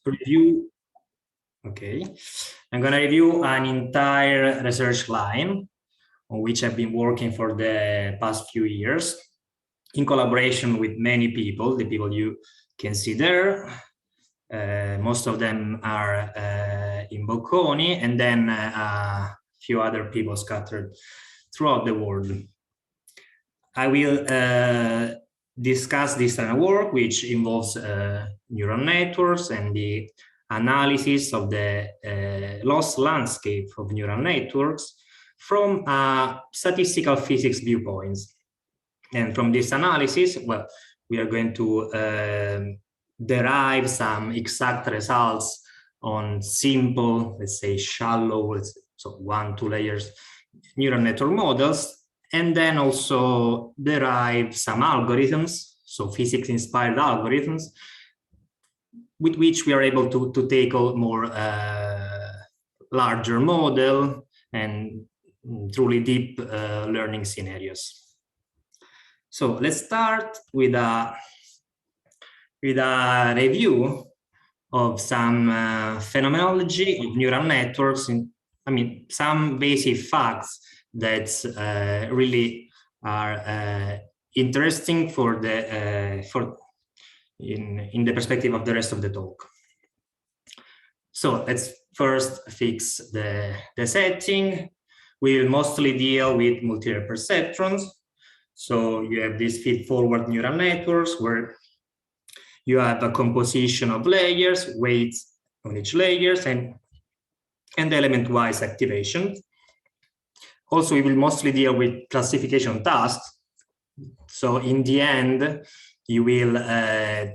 review. Okay, I'm going to review an entire research line on which I've been working for the past few years in collaboration with many people, the people you can see there. Most of them are in Bocconi, and then a few other people scattered throughout the world. I will discuss this kind of work, which involves neural networks and the analysis of the loss landscape of neural networks from statistical physics viewpoints. And from this analysis, well, we are going to derive some exact results on simple, let's say shallow, so 1-2 layers neural network models, and then also derive some algorithms, so physics-inspired algorithms, with which we are able to tackle more larger model and truly deep learning scenarios. So let's start with a review of some phenomenology of neural networks. Some basic facts that really are interesting for the in the perspective of the rest of the talk. So let's first fix the setting. We will mostly deal with multi-layer perceptrons. So you have these feed-forward neural networks where you have a composition of layers, weights on each layers, and element-wise activation. Also, we will mostly deal with classification tasks. So in the end, you will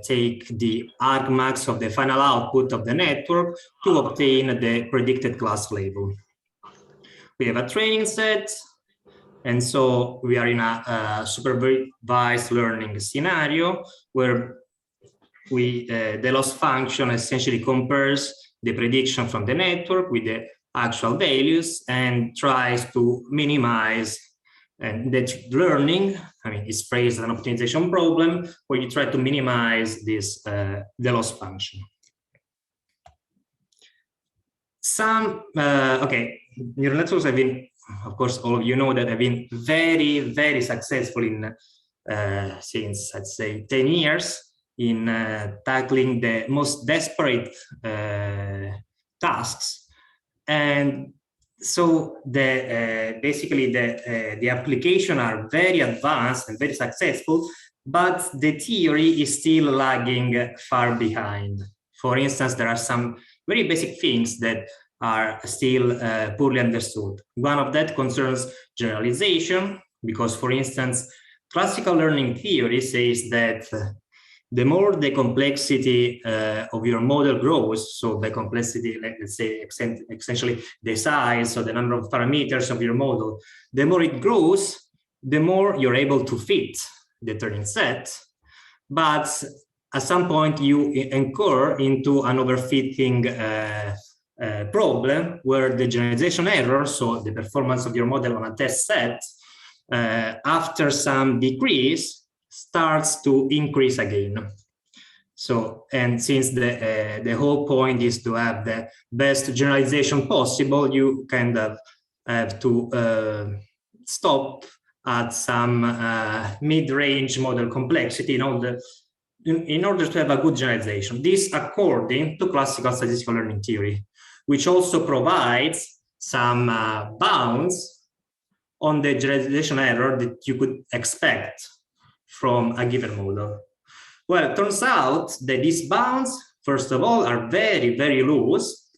take the argmax of the final output of the network to obtain the predicted class label. We have a training set, and so we are in a supervised learning scenario where the loss function essentially compares the prediction from the network with the actual values and tries to minimize. And that learning, is phrased as an optimization problem where you try to minimize this the loss function. Neural networks have been, of course, all of you know that have been very, very successful in since, let's say, 10 years in tackling the most desperate tasks. And so basically the application are very advanced and very successful, but the theory is still lagging far behind. For instance, there are some very basic things that are still poorly understood. One of that concerns generalization, because, for instance, classical learning theory says that the more the complexity of your model grows, so the complexity, let's say, essentially the size or the number of parameters of your model, the more it grows, the more you're able to fit the training set. But at some point, you incur into an overfitting problem where the generalization error, so the performance of your model on a test set, after some decrease, starts to increase again. So, and since the whole point is to have the best generalization possible, you kind of have to stop at some mid-range model complexity in order to have a good generalization. This according to classical statistical learning theory, which also provides some bounds on the generalization error that you could expect from a given model. Well, it turns out that these bounds, first of all, are very, very loose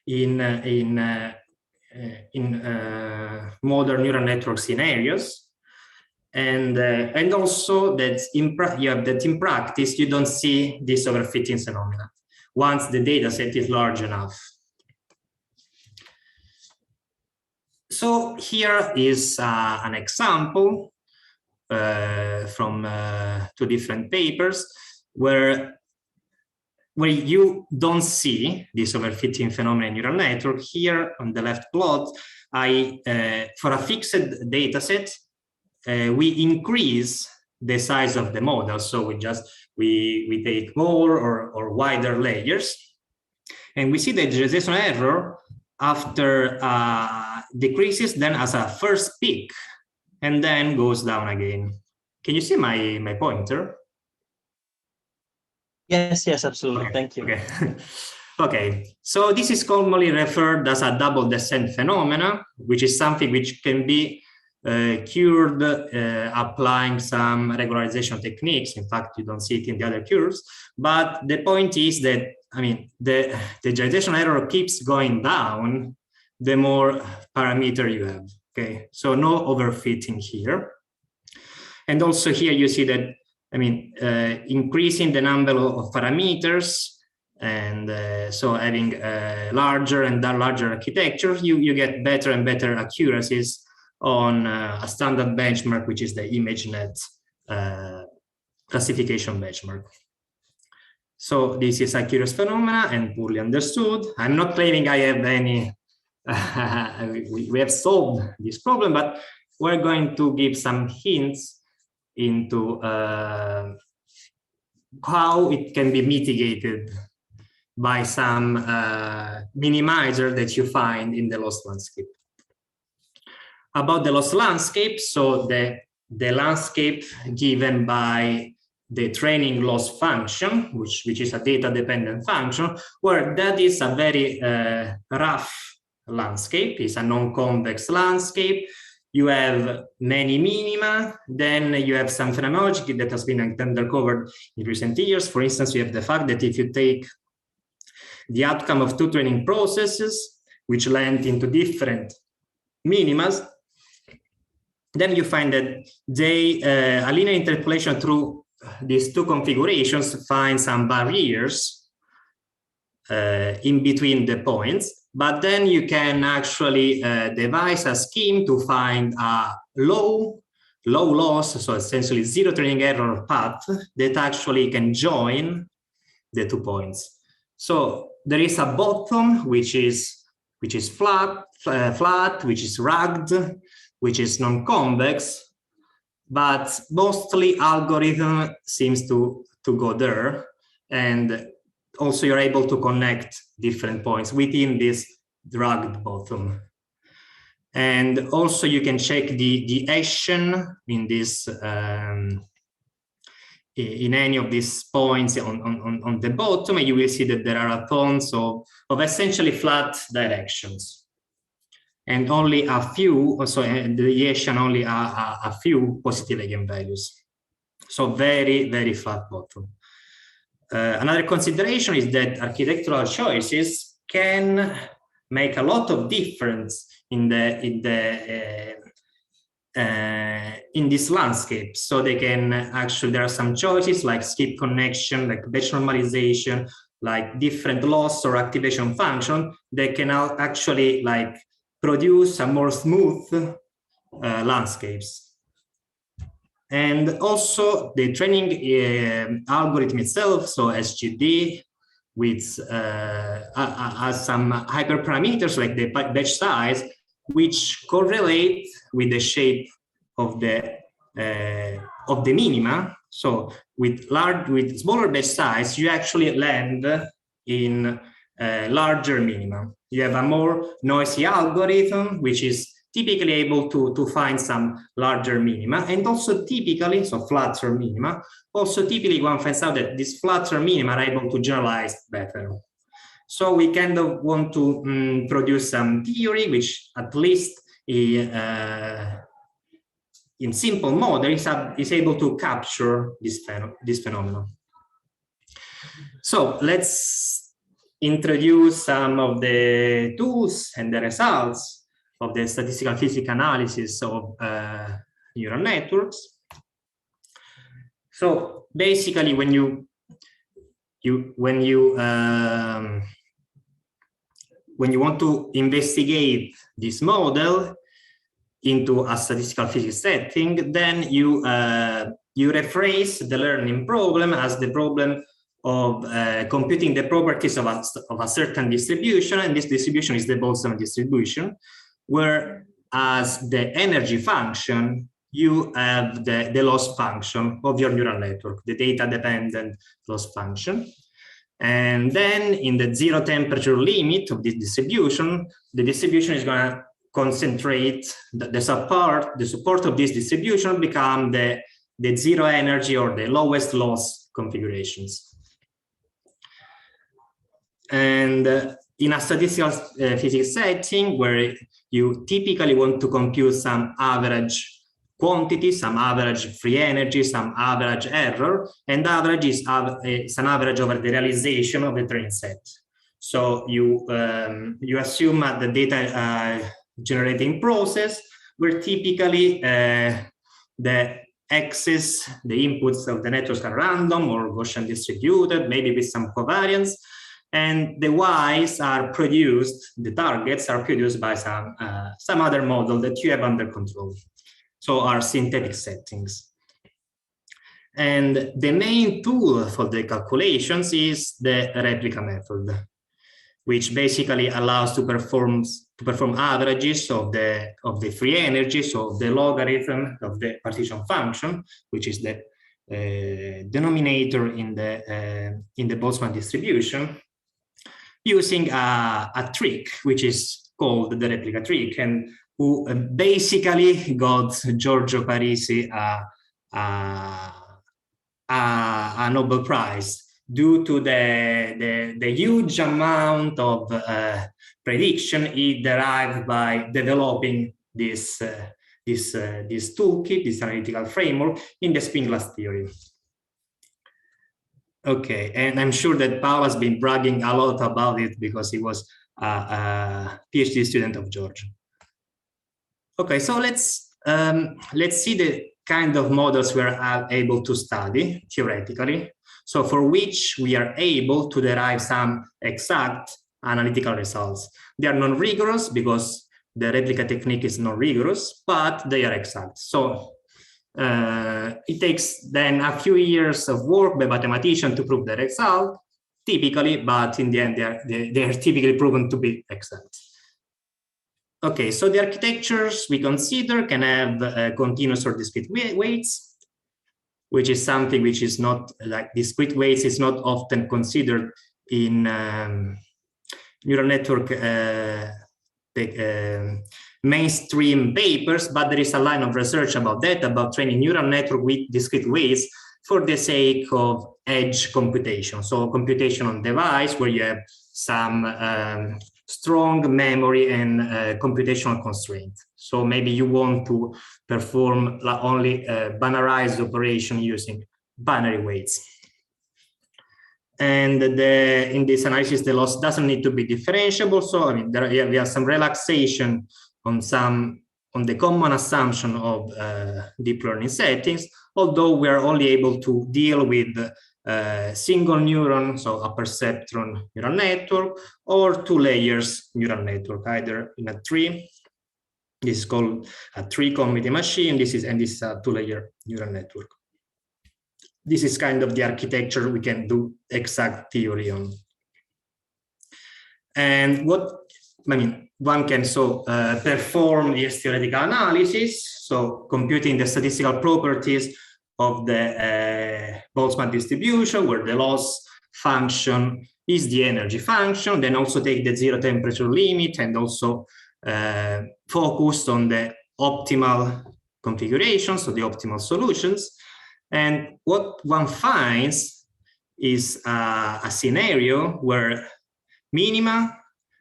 in modern neural network scenarios, and also that in practice you don't see this overfitting phenomena once the data set is large enough. So here is an example from 2 different papers where you don't see this overfitting phenomenon in neural network. Here on the left plot, for a fixed data set, we increase the size of the model. So we take more or wider layers, and we see the generalization error after decreases then as a first peak and then goes down again. Can you see my pointer? Yes, absolutely. Okay. Thank you. Okay. Okay, so this is commonly referred as a double descent phenomena, which is something which can be cured applying some regularization techniques. In fact, you don't see it in the other curves. But the point is that, I mean, the generalization error keeps going down the more parameter you have. Okay, so no overfitting here. And also here you see that, I mean, increasing the number of parameters, and so having larger and larger architecture, you get better and better accuracies on a standard benchmark, which is the ImageNet classification benchmark. So this is a curious phenomena and poorly understood. I'm not claiming I have any, we have solved this problem, but we're going to give some hints into how it can be mitigated by some minimizer that you find in the loss landscape. About the loss landscape, so the landscape given by the training loss function, which is a data-dependent function, where that is a very rough landscape. It's a non-convex landscape. You have many minima, then you have some phenomenology that has been uncovered in recent years. For instance, you have the fact that if you take the outcome of two training processes, which land into different minimas, then you find that a linear interpolation through these two configurations finds some barriers in between the points, but then you can actually devise a scheme to find a low loss, so essentially zero training error path that actually can join the 2 points. So there is a bottom which is flat, which is rugged, which is non-convex, but mostly algorithm seems to go there, and also you're able to connect different points within this rugged bottom. And also you can check the Hessian in this in any of these points on the bottom, and you will see that there are tons of essentially flat directions, and only a few, so the deviation only a few positive eigenvalues. So very, very flat bottom. Another consideration is that architectural choices can make a lot of difference in this landscape. So they can actually, there are some choices like skip connection, like batch normalization, like different loss or activation function that can actually like produce a more smooth landscapes. And also the training algorithm itself, so SGD, with has some hyperparameters like the batch size, which correlate with the shape of the minima. So with smaller batch size, you actually land in larger minima. You have a more noisy algorithm, which is typically able to find some larger minima, and also typically, so flatter minima, also typically one finds out that these flatter minima are able to generalize better. So we kind of want to produce some theory which at least in simple model is able to capture this phenomenon. So let's introduce some of the tools and the results of the statistical physics analysis of neural networks. So basically, when you want to investigate this model into a statistical physics setting, then you rephrase the learning problem as the problem of computing the properties of a certain distribution, and this distribution is the Boltzmann distribution, whereas the energy function you have the loss function of your neural network, the data-dependent loss function. And then in the zero temperature limit of this distribution, the distribution is going to concentrate, the support of this distribution become the zero energy or the lowest loss configurations. And in a statistical physics setting where you typically want to compute some average quantity, some average free energy, some average error, and average is an average over the realization of the training set. So you assume at the data generating process where typically the x's, the inputs of the networks are random or Gaussian distributed, maybe with some covariance, and the y's are produced, the targets are produced by some other model that you have under control. So are synthetic settings. And the main tool for the calculations is the replica method, which basically allows to perform averages of the free energy, so the logarithm of the partition function, which is the denominator in the Boltzmann distribution, using a trick which is called the replica trick, and who basically got Giorgio Parisi a Nobel Prize due to the huge amount of prediction he derived by developing this toolkit, this analytical framework in the spin glass theory. Okay, and I'm sure that Paolo has been bragging a lot about it because he was a PhD student of Giorgio. Okay, so let's see the kind of models we are able to study theoretically. So for which we are able to derive some exact analytical results. They are non-rigorous because the replica technique is non-rigorous, but they are exact. So it takes then a few years of work by mathematicians to prove the result, typically, but in the end they are typically proven to be exact. Okay, so the architectures we consider can have continuous or discrete weights, which is something which is not like discrete weights is not often considered in neural network mainstream papers, but there is a line of research about that, about training neural network with discrete weights for the sake of edge computation. So computation on device where you have some strong memory and computational constraints. So maybe you want to perform only binarized operation using binary weights. And in this analysis, the loss doesn't need to be differentiable. So I mean, we have some relaxation on the common assumption of deep learning settings, although we are only able to deal with single neuron, so a perceptron neural network, or two layers neural network, either in a tree. This is called a tree committee machine. This is a two-layer neural network. This is kind of the architecture we can do exact theory on. And one can perform this theoretical analysis, so computing the statistical properties of the Boltzmann distribution, where the loss function is the energy function, then also take the zero temperature limit and also focus on the optimal configuration, so the optimal solutions. And what one finds is a scenario where minima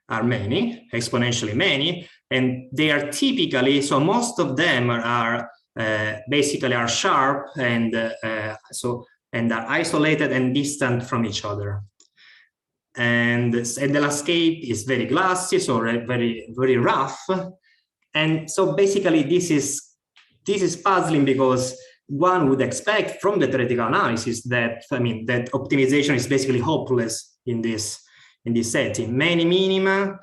are many, exponentially many, and they are typically, so most of them are basically are sharp and and are isolated and distant from each other. And the landscape is very glassy, so very, very rough. And so basically this is puzzling because one would expect from the theoretical analysis that, that optimization is basically hopeless in this setting. Many minima,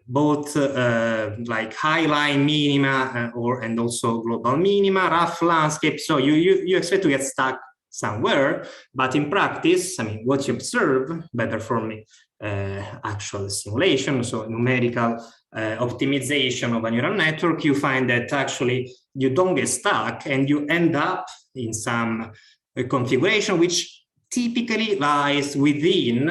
both like high line minima and also global minima, rough landscape. So you expect to get stuck somewhere, but in practice, I mean, what you observe by performing actual simulation, so numerical optimization of a neural network, you find that actually you don't get stuck and you end up in some configuration which typically lies within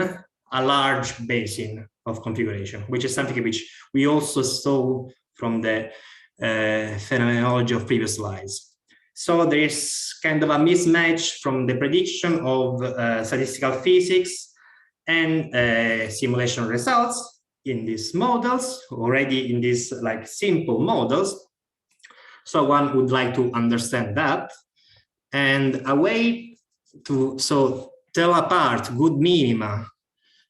a large basin of configuration, which is something which we also saw from the phenomenology of previous slides. So there is kind of a mismatch from the prediction of statistical physics and simulation results in these models, already in these like simple models. So one would like to understand that. And a way to tell apart good minima,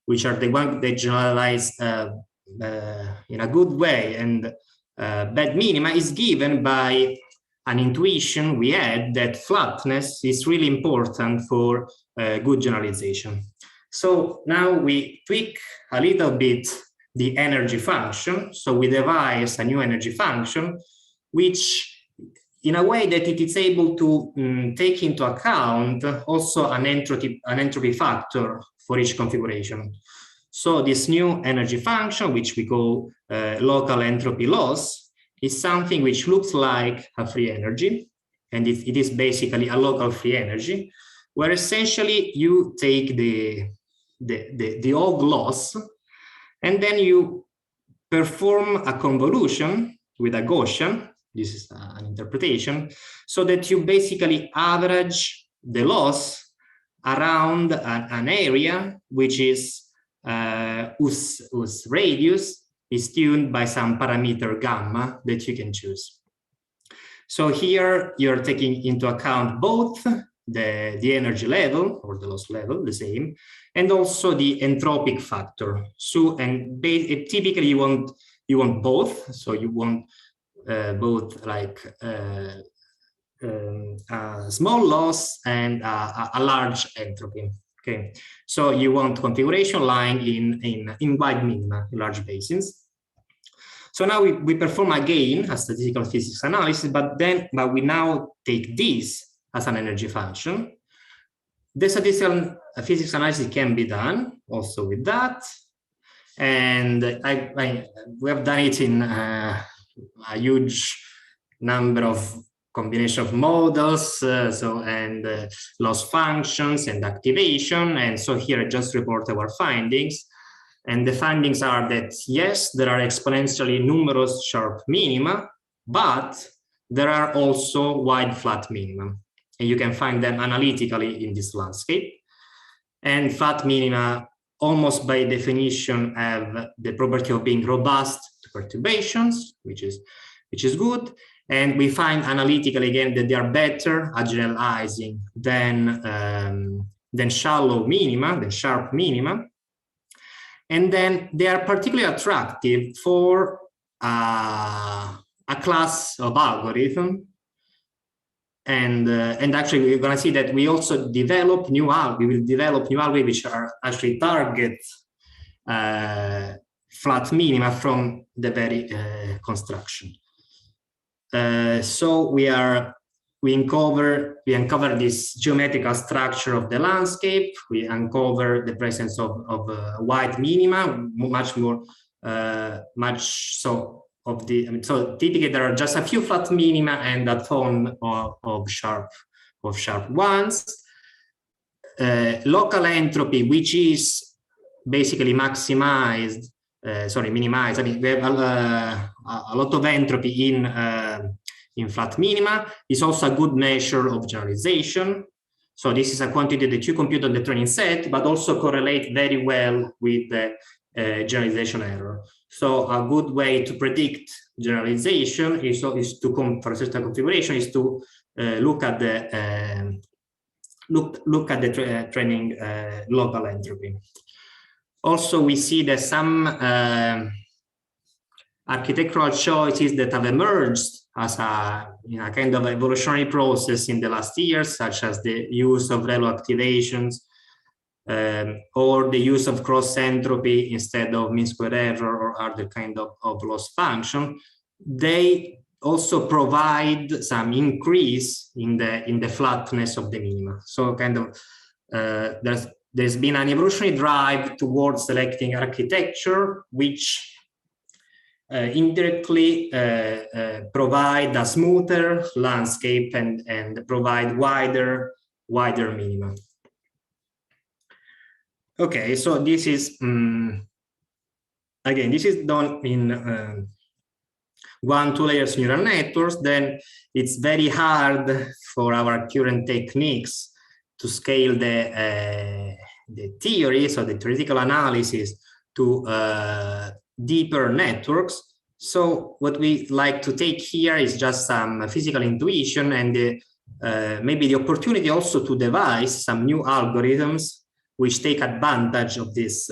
which are the ones that generalize in a good way, and bad minima, is given by an intuition we had that flatness is really important for good generalization. So now we tweak a little bit the energy function. So we devise a new energy function, which in a way that it is able to take into account also an entropy factor for each configuration. So this new energy function, which we call local entropy loss, is something which looks like a free energy, and it is basically a local free energy, where essentially you take the old loss, and then you perform a convolution with a Gaussian. This is an interpretation, so that you basically average the loss around an area which is whose radius is tuned by some parameter gamma that you can choose. So here you're taking into account both the energy level or the loss level, the same, and also the entropic factor. So, and typically you want both. So you want both like a small loss and a large entropy. Okay, so you want configuration lying in wide minima, large basins. So now we perform again a statistical physics analysis, but we now take this as an energy function. The statistical physics analysis can be done also with that, and we have done it in a huge number of combination of models, loss functions and activation. And so here I just report our findings. And the findings are that, yes, there are exponentially numerous sharp minima, but there are also wide flat minima. And you can find them analytically in this landscape. And flat minima, almost by definition, have the property of being robust to perturbations, which is good. And we find analytically again that they are better at generalizing than shallow minima, than sharp minima. And then they are particularly attractive for a class of algorithm. And actually, we're going to see that we also develop new algorithms. We will develop new algorithms which are actually target flat minima from the very construction. So we uncover this geometrical structure of the landscape. We uncover the presence of wide minima, so typically there are just a few flat minima and a ton of sharp ones. Local entropy, which is basically minimized. I mean, we have a lot of entropy in flat minima, is also a good measure of generalization. So this is a quantity that you compute on the training set, but also correlate very well with the generalization error. So a good way to predict generalization is to for a certain configuration is to look at the training local entropy. Also, we see that some architectural choices that have emerged as a kind of evolutionary process in the last years, such as the use of relo activations or the use of cross entropy instead of mean square error or other kind of loss function, they also provide some increase in the flatness of the minima. So kind of there's been an evolutionary drive towards selecting architecture which indirectly provide a smoother landscape and provide wider minima. Okay, so this is again, this is done in 1-2 layers neural networks. Then it's very hard for our current techniques to scale the theory, so the theoretical analysis, to deeper networks. So what we like to take here is just some physical intuition and maybe the opportunity also to devise some new algorithms which take advantage of this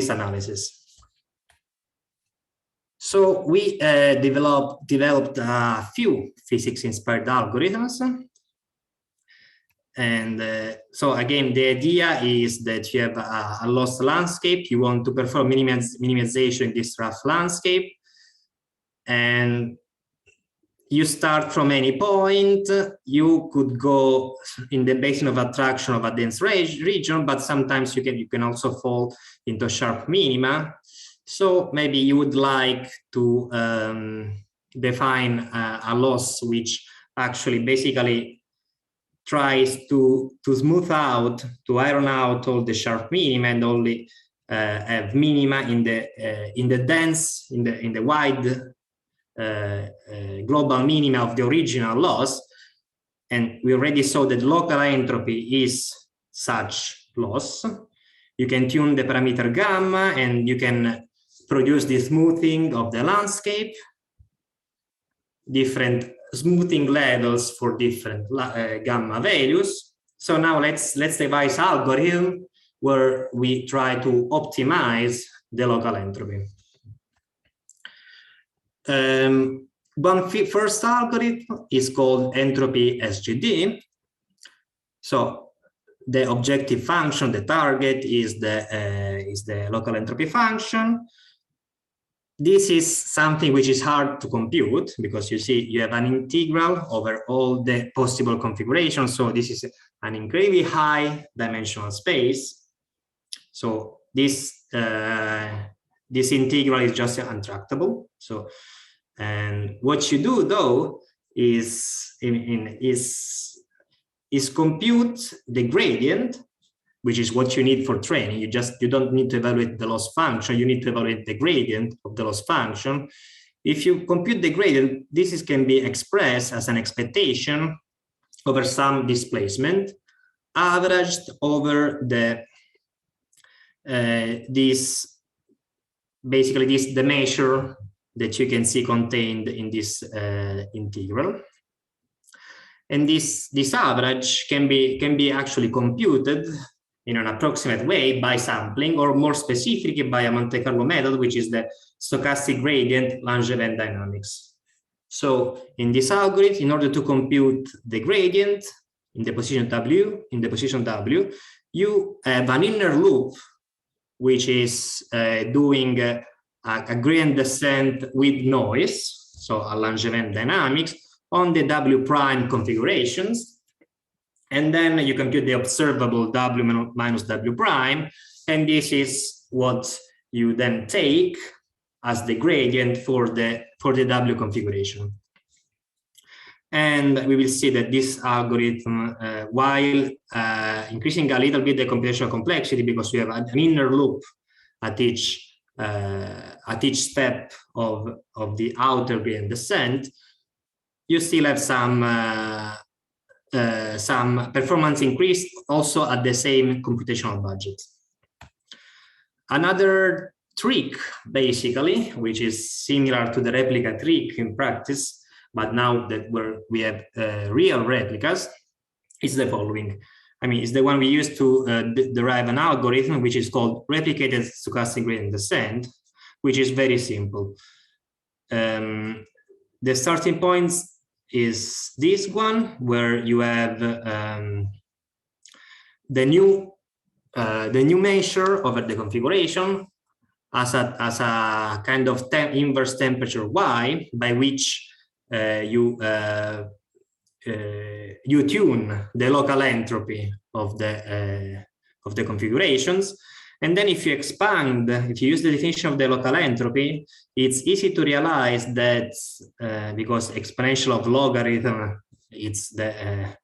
analysis. So we developed a few physics-inspired algorithms. And so again, the idea is that you have a lost landscape. You want to perform minimization in this rough landscape. And you start from any point. You could go in the basin of attraction of a dense region, but sometimes you can also fall into sharp minima. So maybe you would like to define a loss which actually basically tries to smooth out, to iron out all the sharp minima and only have minima in the dense, in the wide global minima of the original loss. And we already saw that local entropy is such loss. You can tune the parameter gamma and you can produce the smoothing of the landscape, different smoothing levels for different gamma values. So now let's devise algorithm where we try to optimize the local entropy. First algorithm is called Entropy SGD. So the objective function, the target, is the local entropy function. This is something which is hard to compute because you see you have an integral over all the possible configurations. So this is an incredibly high dimensional space. So this integral is just untractable. So, and what you do though is compute the gradient, which is what you need for training. You don't need to evaluate the loss function. You need to evaluate the gradient of the loss function. If you compute the gradient, this can be expressed as an expectation over some displacement averaged over the the measure that you can see contained in this integral. And this average can be actually computed in an approximate way by sampling, or more specifically by a Monte Carlo method, which is the stochastic gradient Langevin dynamics. So in this algorithm, in order to compute the gradient in the position W, you have an inner loop, which is doing a gradient descent with noise, so a Langevin dynamics, on the W prime configurations. And then you compute the observable W minus W prime. And this is what you then take as the gradient for the W configuration. And we will see that this algorithm, while increasing a little bit the computational complexity, because we have an inner loop at each step of the outer gradient descent, you still have some performance increase also at the same computational budget. Another trick, basically, which is similar to the replica trick in practice, but now that we have real replicas, is the following. I mean, it's the one we use to derive an algorithm, which is called replicated stochastic gradient descent, which is very simple. The starting points is this one, where you have the new measure over the configuration, as a kind of inverse temperature y, by which you tune the local entropy of the configurations. And then if you expand, if you use the definition of the local entropy, it's easy to realize that because exponential of logarithm is the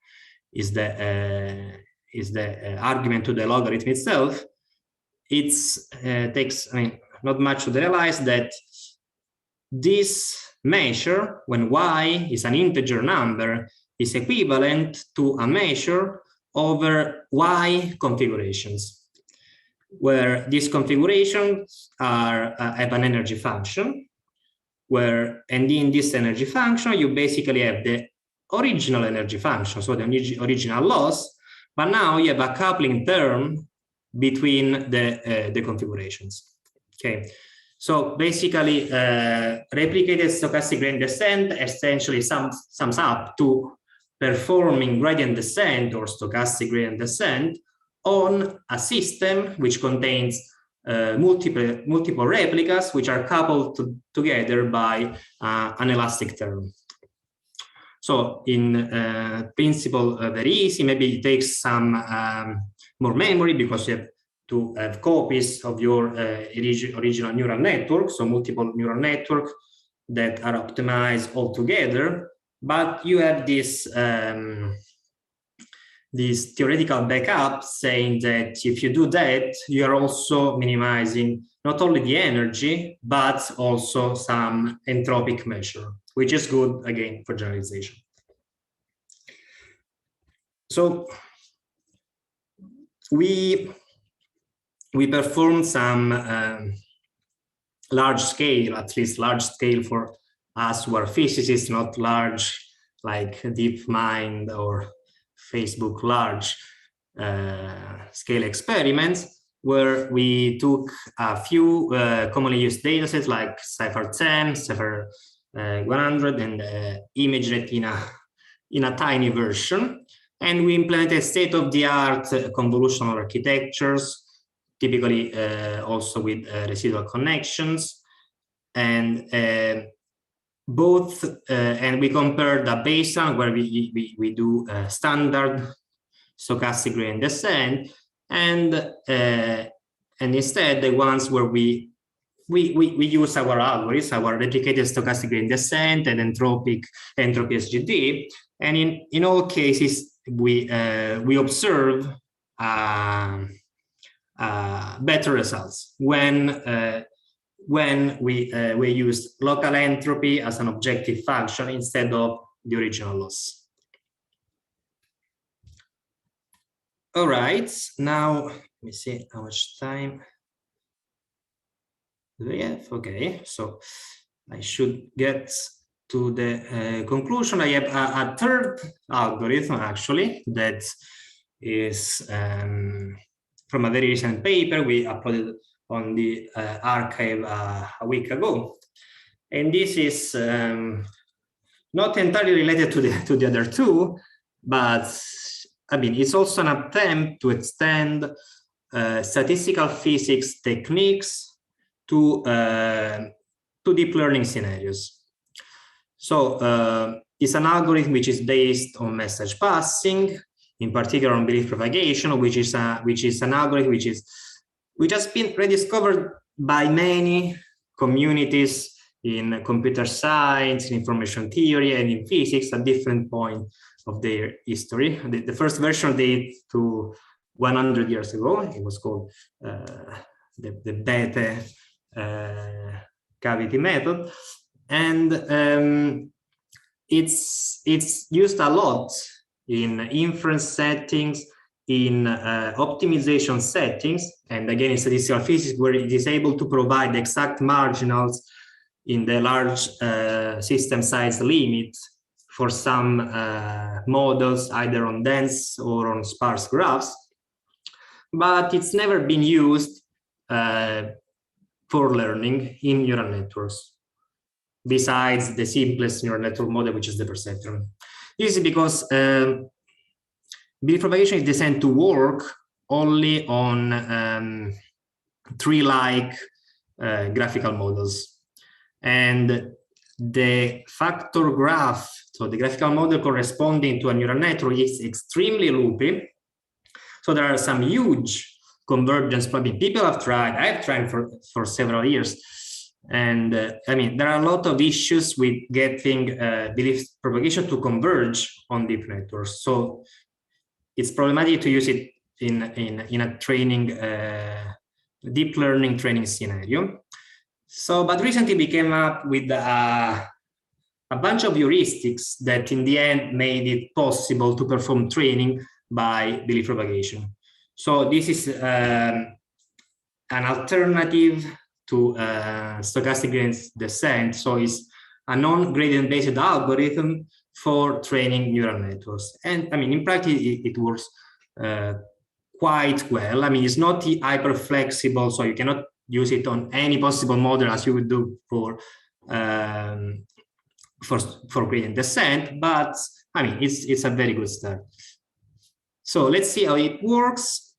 argument to the logarithm itself, it's takes, I mean, not much to realize that this measure, when y is an integer number, is equivalent to a measure over y configurations, where these configurations are have an energy function, and in this energy function you basically have the original energy function, so the original loss, but now you have a coupling term between the configurations. Okay, so basically replicated stochastic gradient descent essentially sums up to performing gradient descent or stochastic gradient descent on a system which contains multiple replicas which are coupled together by an elastic term. So in principle, very easy. Maybe it takes some more memory because you have to have copies of your original neural network, so multiple neural networks that are optimized all together. But you have this theoretical backup saying that if you do that, you are also minimizing not only the energy, but also some entropic measure, which is good, again, for generalization. So we performed some large scale, at least large scale for us who are physicists, not large like DeepMind or Facebook large scale experiments, where we took a few commonly used datasets like Cypher10, Cypher 100, and ImageNet in a tiny version. And we implemented state-of-the-art convolutional architectures, typically also with residual connections. And and we compared a baseline where we do standard stochastic gradient descent, and instead the ones where we use our algorithms, our replicated stochastic gradient descent and Entropy SGD, and in all cases we observe better results when we use local entropy as an objective function instead of the original loss. All right, now let me see how much time do we have. Okay, so I should get to the conclusion. I have a third algorithm actually that is from a very recent paper we uploaded on the archive a week ago, and this is not entirely related to the other two, but I mean it's also an attempt to extend statistical physics techniques to deep learning scenarios. So it's an algorithm which is based on message passing, in particular on belief propagation, which is an algorithm which has been rediscovered by many communities in computer science, in information theory, and in physics at different points of their history. The first version dates to 100 years ago. It was called the Bethe cavity method, and it's used a lot in inference settings, in optimization settings, and again in statistical physics, where it is able to provide exact marginals in the large system size limit for some models, either on dense or on sparse graphs. But it's never been used for learning in neural networks, besides the simplest neural network model, which is the perceptron. This is because belief propagation is designed to work only on tree-like graphical models. And the factor graph, so the graphical model corresponding to a neural network, is extremely loopy. So there are some huge convergence. Probably people have tried, I've tried for several years. And I mean, there are a lot of issues with getting belief propagation to converge on deep networks. So it's problematic to use it in a training, deep learning training scenario. So, but recently we came up with a bunch of heuristics that in the end made it possible to perform training by belief propagation. So this is an alternative to stochastic gradient descent. So it's a non-gradient based algorithm for training neural networks. And I mean, in practice, it works quite well. I mean, it's not hyper flexible, so you cannot use it on any possible model as you would do for gradient descent, but I mean, it's a very good start. So let's see how it works.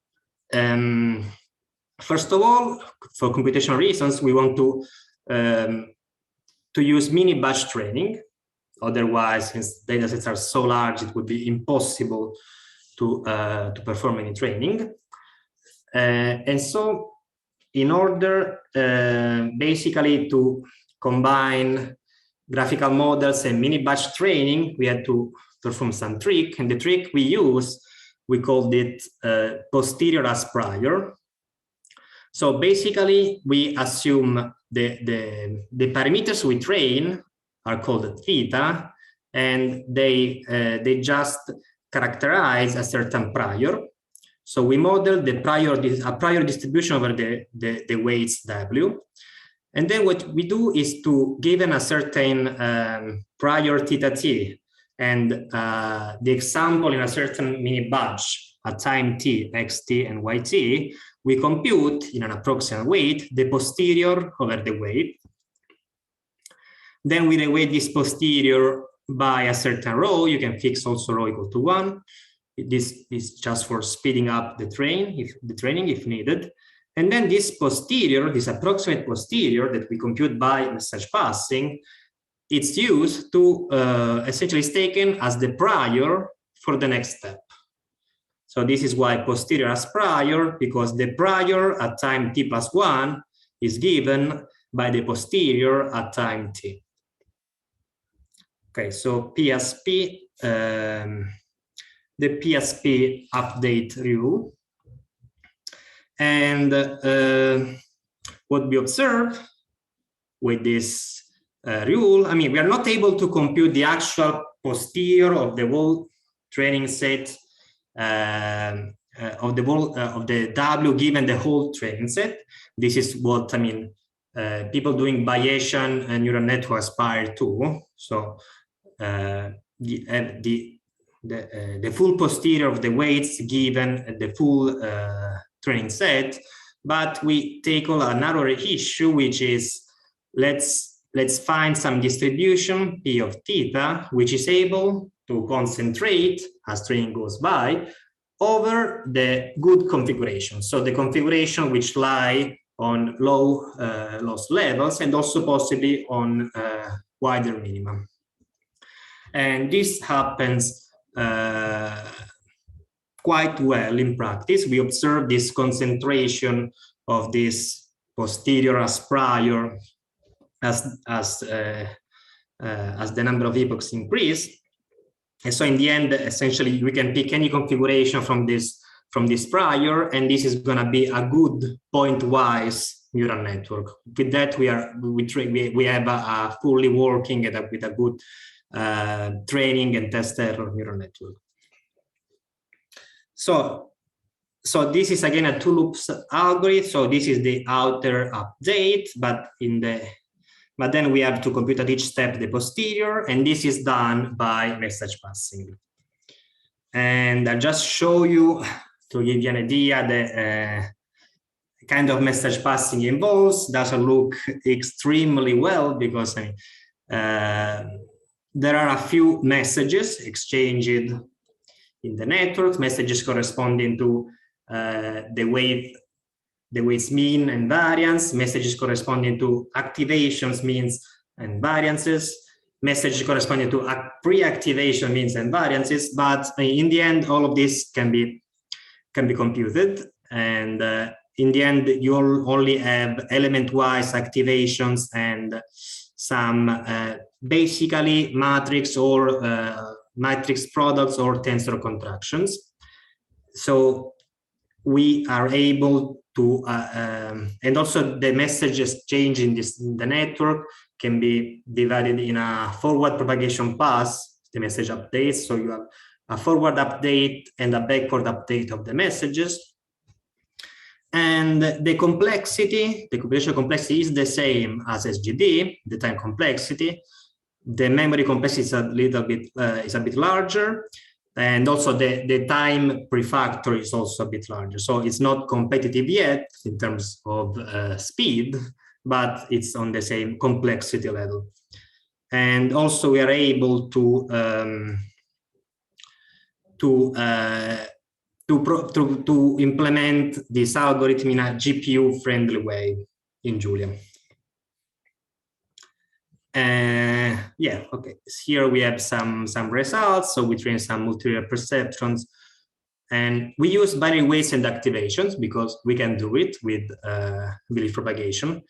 First of all, for computational reasons, we want to use mini batch training. Otherwise, since datasets are so large, it would be impossible to perform any training. And so, in order basically to combine graphical models and mini batch training, we had to perform some trick. And the trick we use, we called it Posterior-as-Prior. So basically, we assume the parameters we train are called theta, and they just characterize a certain prior. So we model a prior distribution over the weights W. And then what we do is to, given a certain prior theta t, and the example in a certain mini batch at time t, xt, and yt, we compute in an approximate weight the posterior over the weight. Then we reweight this posterior by a certain rho. You can fix also rho equal to 1. This is just for speeding up the training if needed. And then this posterior, this approximate posterior that we compute by message passing, it's used to essentially is taken as the prior for the next step. So this is why posterior as prior, because the prior at time t plus 1 is given by the posterior at time t. Okay, so PSP, the PSP update rule. And what we observe with this rule, I mean, we are not able to compute the actual posterior of the whole training set of the W given the whole training set. This is what I mean. People doing Bayesian neural network aspire to. So the full posterior of the weights given the full training set, but we tackle a narrower issue, which is let's find some distribution P of theta, which is able to concentrate as training goes by over the good configuration. So the configuration which lie on low loss levels and also possibly on wider minimum. And this happens quite well in practice. We observe this concentration of this posterior as prior as the number of epochs increase. And so in the end, essentially, we can pick any configuration from this prior, and this is going to be a good pointwise neural network. With that, we have a fully working with a good training and test error neural network. So this is again a two loops algorithm. So this is the outer update, but then we have to compute at each step the posterior, and this is done by message passing. And I'll just show you to give you an idea the kind of message passing involves. Doesn't look extremely well because there are a few messages exchanged in the network, messages corresponding to the wave the weights mean and variance, messages corresponding to activations, means and variances, messages corresponding to pre-activation means and variances. But in the end, all of this can be computed, and in the end, you only have element-wise activations and some basically matrix or matrix products or tensor contractions. So we are able to, and also the message exchange in the network can be divided in a forward propagation pass, the message updates. So you have a forward update and a backward update of the messages. And the complexity, the computational complexity is the same as SGD, the time complexity. The memory complexity is a little bit, is a bit larger. And also the time prefactor is also a bit larger. So it's not competitive yet in terms of speed, but it's on the same complexity level. And also we are able to implement this algorithm in a GPU-friendly way in Julia. Yeah, okay. Here we have some results. So we train some multi-layer perceptrons, and we use binary weights and activations because we can do it with belief propagation.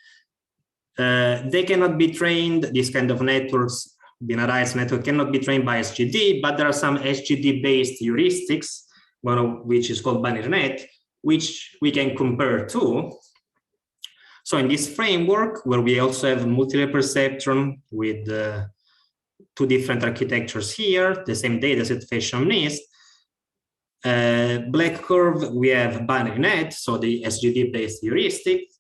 They cannot be trained, these kind of networks, binarized network cannot be trained by SGD, but there are some SGD-based heuristics, one of which is called BinaryNet, which we can compare to. So in this framework, where we also have multi-layer perceptron with two different architectures here, the same dataset EfficientNet, black curve, we have BinaryNet, so the SGD-based heuristic.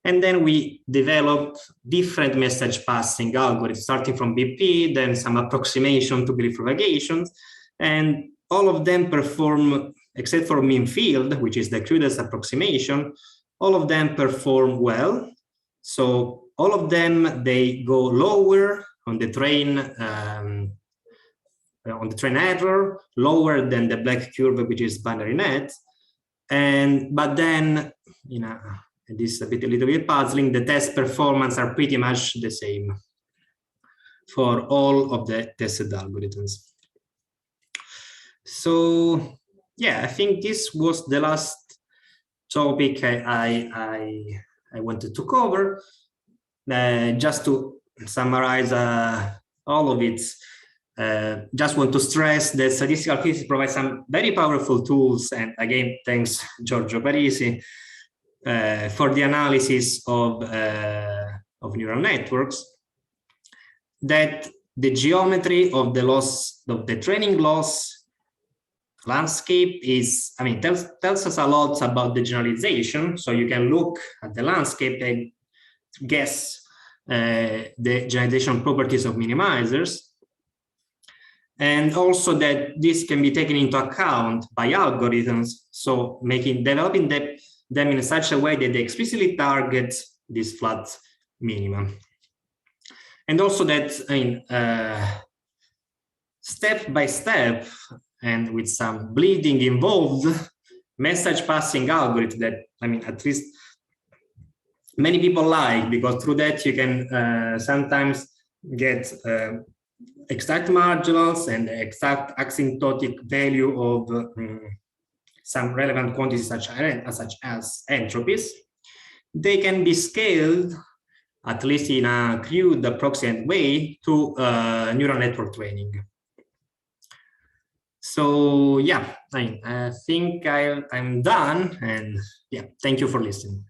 And then we developed different message passing algorithms, starting from BP, then some approximation to belief propagations. And all of them perform, except for mean field, which is the crudest approximation, all of them perform well. So all of them, they go lower on the train error, lower than the black curve, which is BinaryNet. But then, you know, this is a little bit puzzling, the test performance are pretty much the same for all of the tested algorithms. So yeah, I think this was the last topic I wanted to cover. Just to summarize all of it, just want to stress that statistical physics provides some very powerful tools, and again, thanks Giorgio Parisi for the analysis of neural networks, that the geometry of the loss, of the training loss landscape is, I mean, tells us a lot about the generalization. So you can look at the landscape and guess the generalization properties of minimizers. And also that this can be taken into account by algorithms. So developing them in such a way that they explicitly target this flat minimum. And also that, I mean, step by step, and with some bleeding involved, message passing algorithm that, I mean, at least many people like, because through that you can sometimes get exact marginals and exact asymptotic value of some relevant quantities such as entropies. They can be scaled, at least in a crude approximate way, to neural network training. So yeah, I think I'm done, and yeah, thank you for listening.